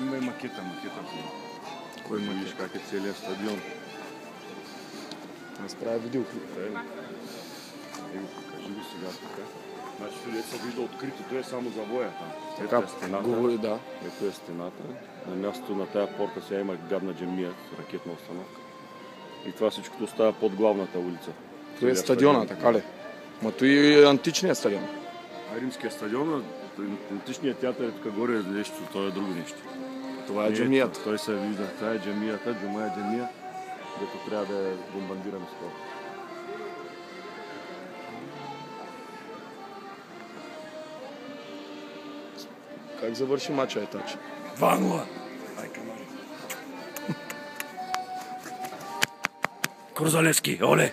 Има и макета си. Кой му виж как е целият стадион? Аз правя видеоклип. Кажи го сега така. Значи тук се вижда открито, то е само завоя там. Така, Ето е стената. говори, да. Ето е стената. На мястото на тая порта сега има гадна джамия с ракетна установка. И това всичкото става под главната улица. Това е стадиона, така ли? Ма той е античният стадион. А римския стадион, античният театър е тук горе нещо, то е друго нещо. Това е джамията. Той се вижда. Това е джамията, джума е джамия, дето трябва да бомбардираме скоро. Как завърши мача Етач? 2-0! Крузалевски, оле!